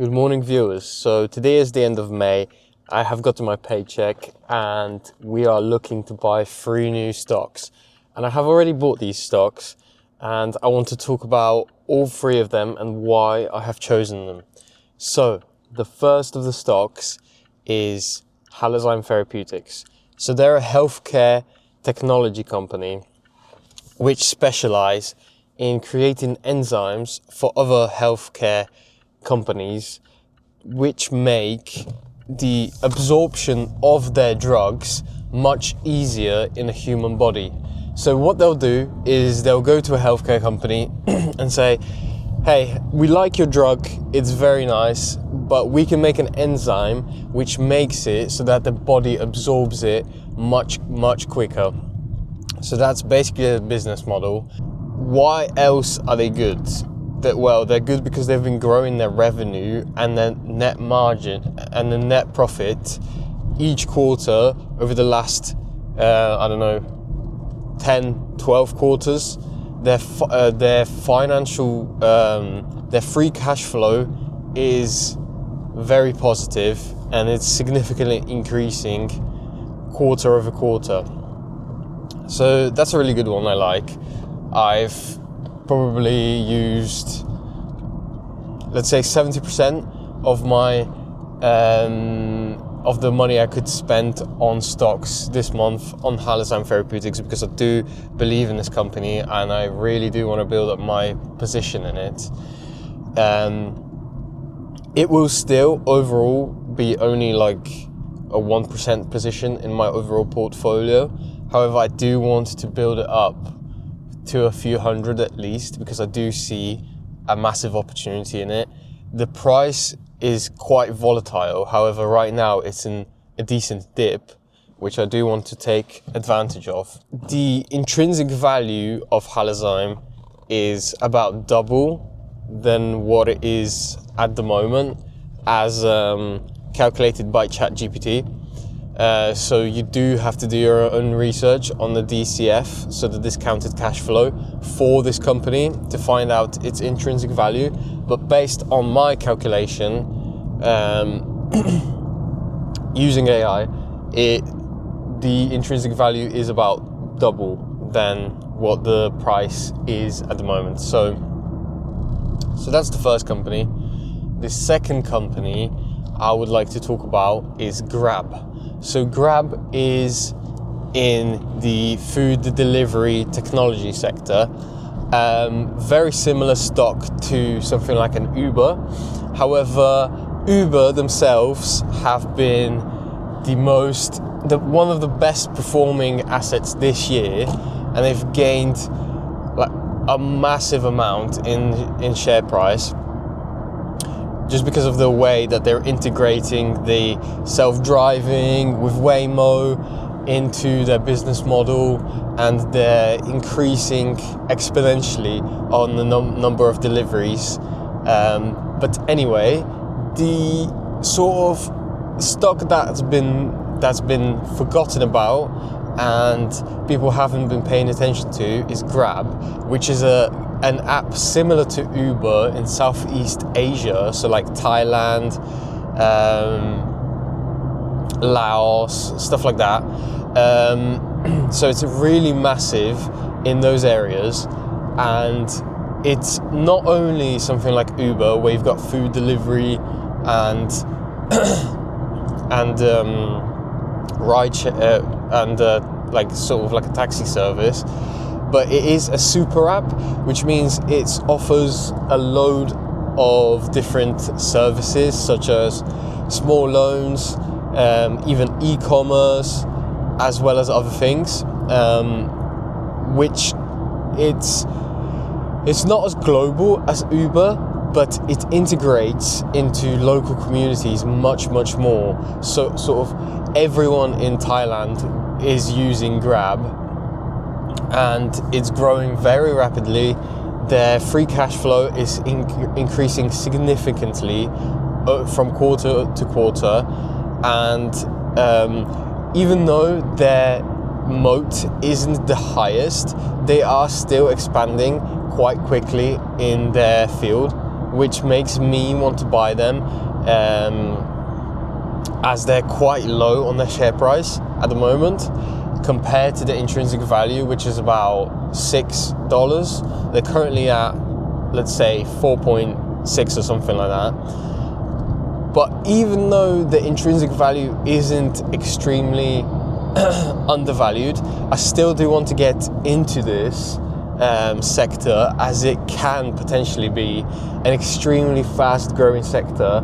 Good morning, viewers. So today is the end of May. I have gotten my paycheck and we are looking to buy 3 new stocks. And I have already bought these stocks and I want to talk about all 3 of them and why I have chosen them. So the first of the stocks is Halozyme Therapeutics. So they're a healthcare technology company which specialize in creating enzymes for other healthcare companies, which make the absorption of their drugs much easier in a human body. So what they'll do is they'll go to a healthcare company and say, hey, we like your drug, it's very nice, but we can make an enzyme which makes it so that the body absorbs it much quicker. So that's basically the business model. Why else are they good? Well, they're good because they've been growing their revenue and their net margin and the net profit each quarter over the last, 10, 12 quarters. Their financial, their free cash flow is very positive and it's significantly increasing quarter over quarter. So that's a really good one I like. I've probably used, let's say 70% of my of the money I could spend on stocks this month on Halozyme Therapeutics, because I do believe in this company and I really do want to build up my position in it. It will still overall be only like a 1% position in my overall portfolio. However, I do want to build it up to a few hundred at least, because I do see a massive opportunity in it. The price is quite volatile. However, right now it's in a decent dip, which I do want to take advantage of. The intrinsic value of Halozyme is about double than what it is at the moment, as calculated by ChatGPT. So you do have to do your own research on the DCF, so the discounted cash flow, for this company to find out its intrinsic value. But based on my calculation, using AI, the intrinsic value is about double than what the price is at the moment. So that's the first company. The second company I would like to talk about is Grab. So Grab is in the food delivery technology sector. Very similar stock to something like an Uber. However, Uber themselves have been one of the best performing assets this year, and they've gained like a massive amount in share price, just because of the way that they're integrating the self-driving with Waymo into their business model, and they're increasing exponentially on the number of deliveries. But anyway, the sort of stock that's been forgotten about and people haven't been paying attention to is Grab, which is an app similar to Uber in Southeast Asia, so like Thailand, Laos, stuff like that. So it's really massive in those areas, and it's not only something like Uber where you've got food delivery and ride share and like sort of like a taxi service, but it is a super app, which means it offers a load of different services such as small loans, even e-commerce, as well as other things, which it's not as global as Uber, but it integrates into local communities much more. So sort of everyone in Thailand is using Grab, and it's growing very rapidly. Their free cash flow is increasing significantly from quarter to quarter, and even though their moat isn't the highest, they are still expanding quite quickly in their field. which makes me want to buy them, as they're quite low on their share price at the moment compared to the intrinsic value, which is about $6. They're currently at, let's say, 4.6 or something like that. But even though the intrinsic value isn't extremely undervalued, I still do want to get into this sector, as it can potentially be an extremely fast growing sector.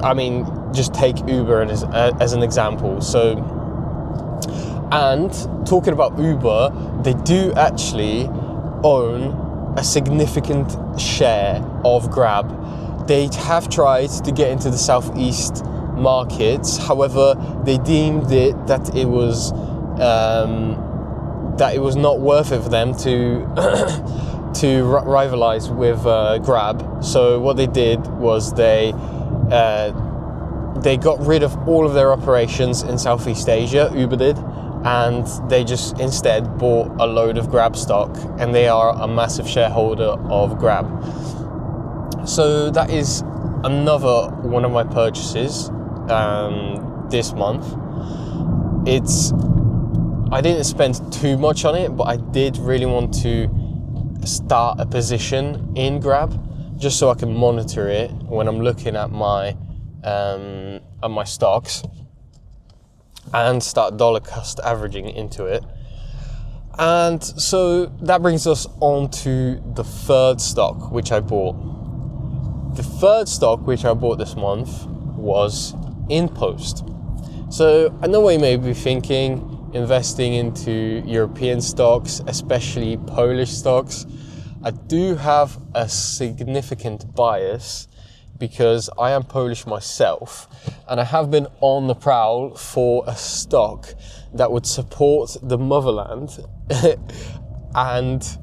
I mean, just take Uber as an example. So, and talking about Uber, they do actually own a significant share of Grab. They have tried to get into the Southeast markets. However, they deemed that it was not worth it for them to rivalize with Grab. So what they did was they got rid of all of their operations in Southeast Asia, Uber did, and they just instead bought a load of Grab stock, and they are a massive shareholder of Grab. So that is another one of my purchases this month. I didn't spend too much on it, but I did really want to start a position in Grab just so I can monitor it when I'm looking at my stocks and start dollar cost averaging into it. And so that brings us on to the third stock which I bought. The third stock which I bought this month was InPost. So I know what you may be thinking, investing into European stocks, especially Polish stocks. I do have a significant bias because I am Polish myself, and I have been on the prowl for a stock that would support the motherland and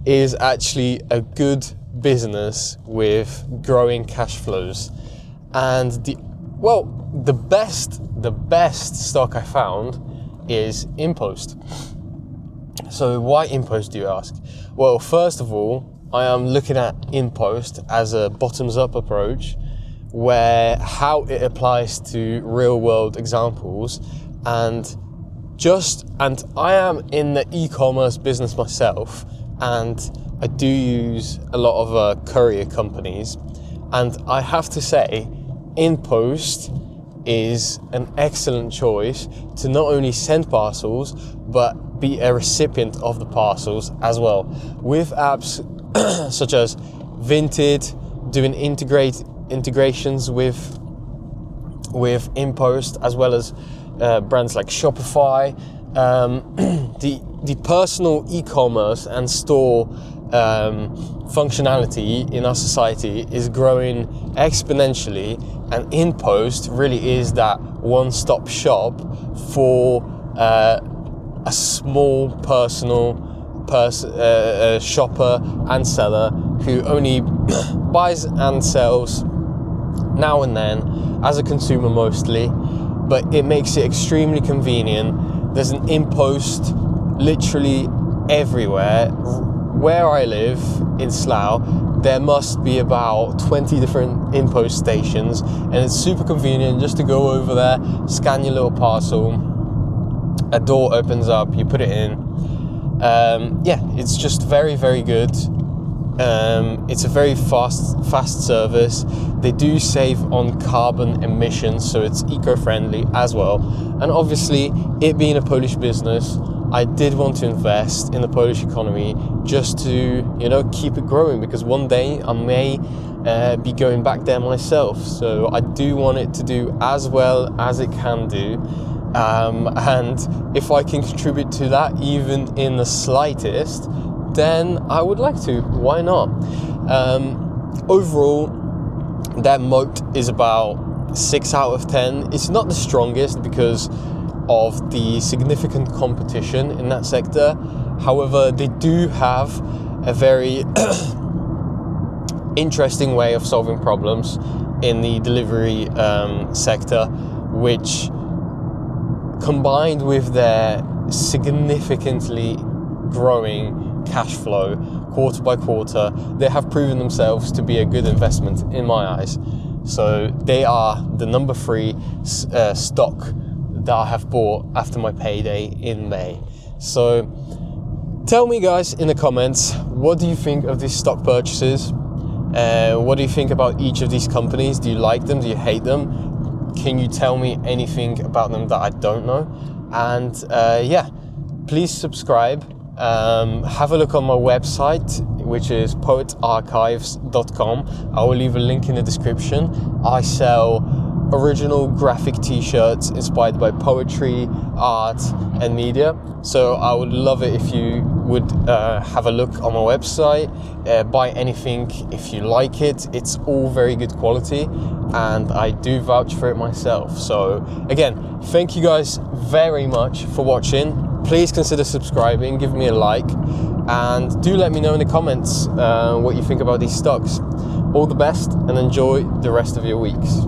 is actually a good business with growing cash flows. And the best stock I found is InPost. So why InPost, do you ask? Well, first of all, I am looking at InPost as a bottoms-up approach, where how it applies to real-world examples, and I am in the e-commerce business myself, and I do use a lot of courier companies, and I have to say, InPost is an excellent choice to not only send parcels, but be a recipient of the parcels as well, with apps such as Vinted, doing integrations with InPost, as well as brands like Shopify. The personal e-commerce and store functionality in our society is growing exponentially, and InPost really is that one-stop shop for a small personal shopper and seller who only buys and sells now and then, as a consumer mostly, but it makes it extremely convenient. There's an InPost literally everywhere. Where I live in Slough, there must be about 20 different InPost stations, and it's super convenient just to go over there, scan your little parcel, a door opens up, you put it in. It's just very, very good. It's a very fast service. They do save on carbon emissions, so it's eco-friendly as well. And obviously, it being a Polish business, I did want to invest in the Polish economy just to, keep it growing, because one day I may be going back there myself. So I do want it to do as well as it can do. And if I can contribute to that, even in the slightest, then I would like to. Why not? Overall, their moat is about 6 out of 10. It's not the strongest because of the significant competition in that sector. However, they do have a very interesting way of solving problems in the delivery sector, which, combined with their significantly growing cash flow quarter by quarter. They have proven themselves to be a good investment in my eyes. So they are the number 3 stock that I have bought after my payday in May. So tell me guys in the comments, what do you think of these stock purchases? What do you think about each of these companies? Do you like them? Do you hate them? Can you tell me anything about them that I don't know? And yeah, please subscribe. Have a look on my website, which is poetarchives.com. I will leave a link in the description. I sell original graphic t-shirts inspired by poetry, art and media. So I would love it if you would have a look on my website, buy anything if you like it. It's all very good quality and I do vouch for it myself. So again, thank you guys very much for watching. Please consider subscribing, give me a like, and do let me know in the comments what you think about these stocks. All the best and enjoy the rest of your weeks.